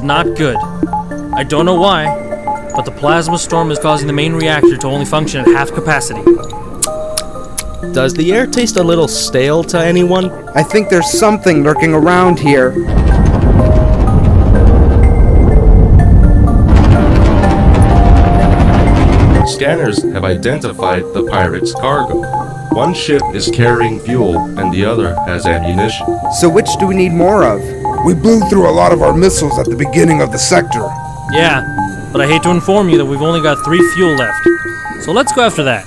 is not good. I don't know why, but the plasma storm is causing the main reactor to only function at half capacity. Does the air taste a little stale to anyone? I think there's something lurking around here. Scanners have identified the pirates' cargo. One ship is carrying fuel and the other has ammunition. So which do we need more of? We blew through a lot of our missiles at the beginning of the sector. Yeah, but I hate to inform you that we've only got 3 fuel left. So let's go after that.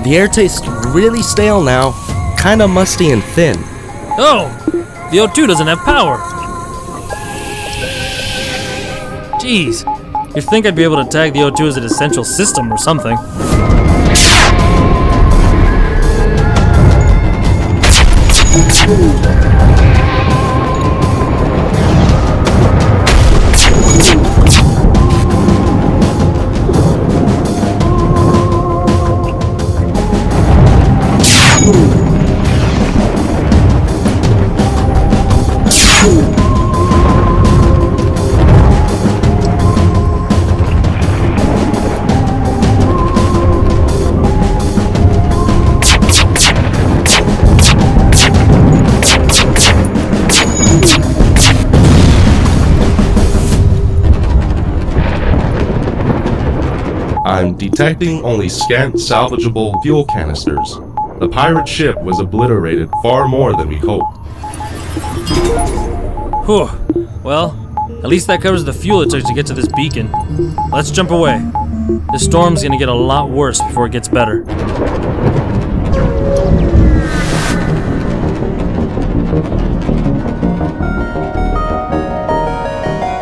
The air tastes really stale now. Kinda musty and thin. Oh! The O2 doesn't have power! Jeez. You'd think I'd be able to tag the O2 as an essential system or something. I'm detecting only scant salvageable fuel canisters. The pirate ship was obliterated far more than we hoped. Whew. Well, at least that covers the fuel it took to get to this beacon. Let's jump away. This storm's gonna get a lot worse before it gets better.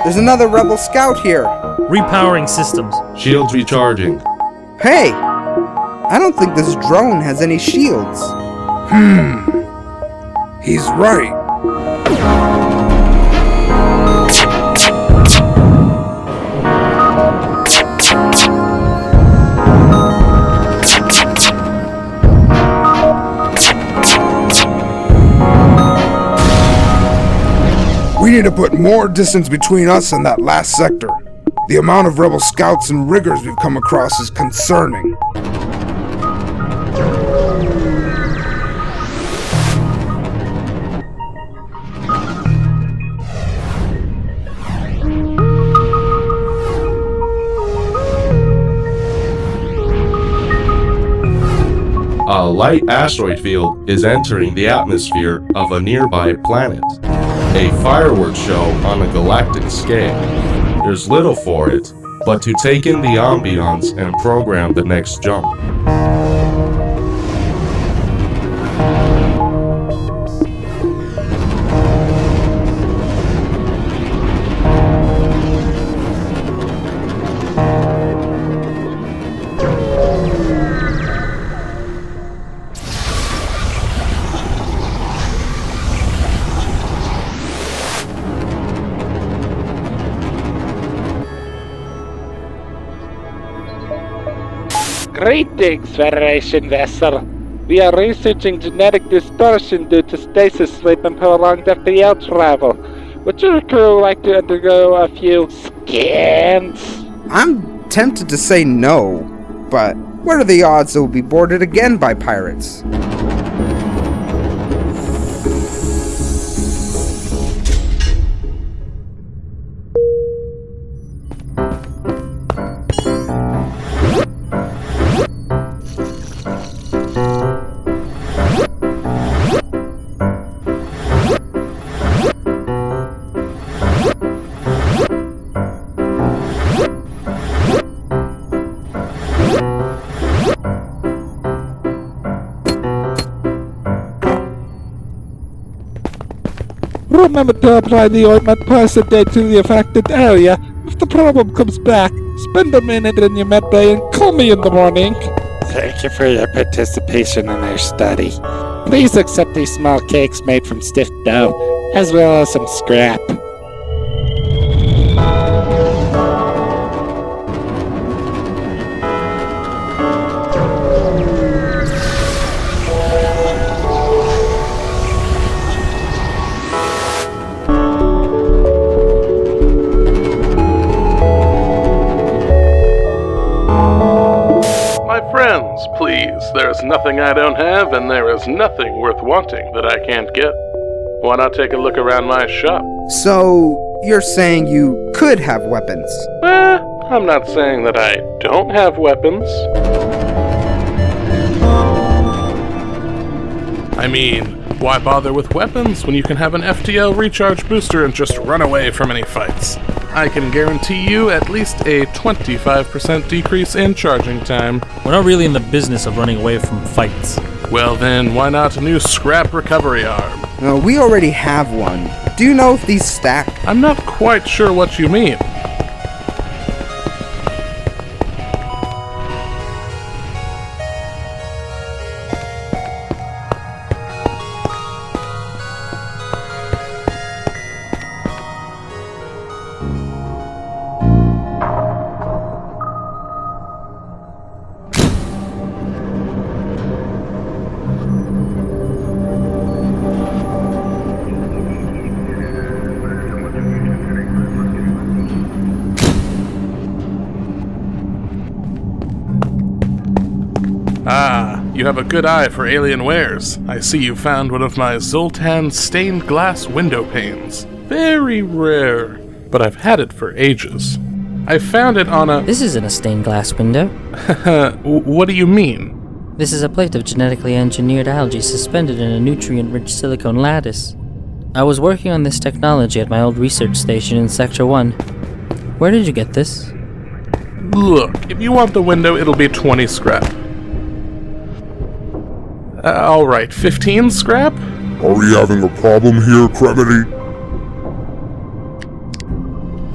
There's another rebel scout here. Repowering systems. Shields recharging. Hey! I don't think this drone has any shields. He's right. We need to put more distance between us and that last sector. The amount of rebel scouts and riggers we've come across is concerning. A light asteroid field is entering the atmosphere of a nearby planet. A fireworks show on a galactic scale. There's little for it, but to take in the ambiance and program the next jump. Greetings, Federation vessel. We are researching genetic distortion due to stasis sleep and prolonged FTL travel. Would your crew like to undergo a few scans? I'm tempted to say no, but what are the odds that we'll be boarded again by pirates? Remember to apply the ointment twice a day to the affected area. If the problem comes back, spend a minute in your med bay and call me in the morning. Thank you for your participation in our study. Please accept these small cakes made from stiff dough, as well as some scrap. there's nothing I don't have, and there is nothing worth wanting that I can't get. Why not take a look around my shop? So, you're saying you could have weapons? I'm not saying that I don't have weapons. I mean, why bother with weapons when you can have an FTL recharge booster and just run away from any fights? I can guarantee you at least a 25% decrease in charging time. We're not really in the business of running away from fights. Well then, why not a new scrap recovery arm? We already have one. Do you know if these stack? I'm not quite sure what you mean. Ah, you have a good eye for alien wares. I see you found one of my Zoltan stained glass window panes. Very rare, but I've had it for ages. I found it on a... This isn't a stained glass window. What do you mean? This is a plate of genetically engineered algae suspended in a nutrient-rich silicone lattice. I was working on this technology at my old research station in Sector 1. Where did you get this? Look, if you want the window, it'll be 20 scrap. Alright, 15 scrap? Are we having a problem here, Cremity?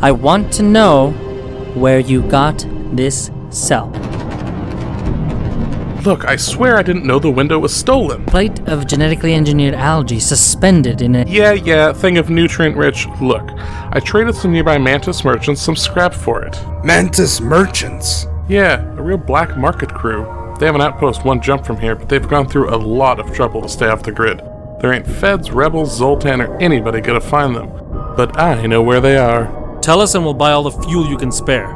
I want to know where you got this cell. Look, I swear I didn't know the window was stolen. Plate of genetically engineered algae suspended in a... Yeah, thing of nutrient-rich. Look, I traded some nearby Mantis merchants some scrap for it. Mantis merchants? Yeah, a real black market crew. They have an outpost one jump from here, but they've gone through a lot of trouble to stay off the grid. There ain't feds, rebels, Zoltan, or anybody gonna find them. But I know where they are. Tell us and we'll buy all the fuel you can spare.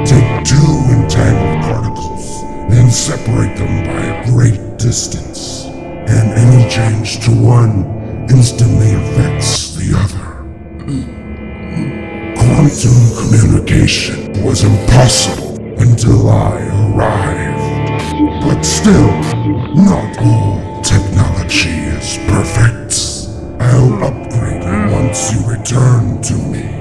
Take two entangled particles, then separate them by a great distance, and any change to one instantly affects the other. Quantum communication was impossible until I arrived. But still, not all technology is perfect. I'll upgrade it once you return to me.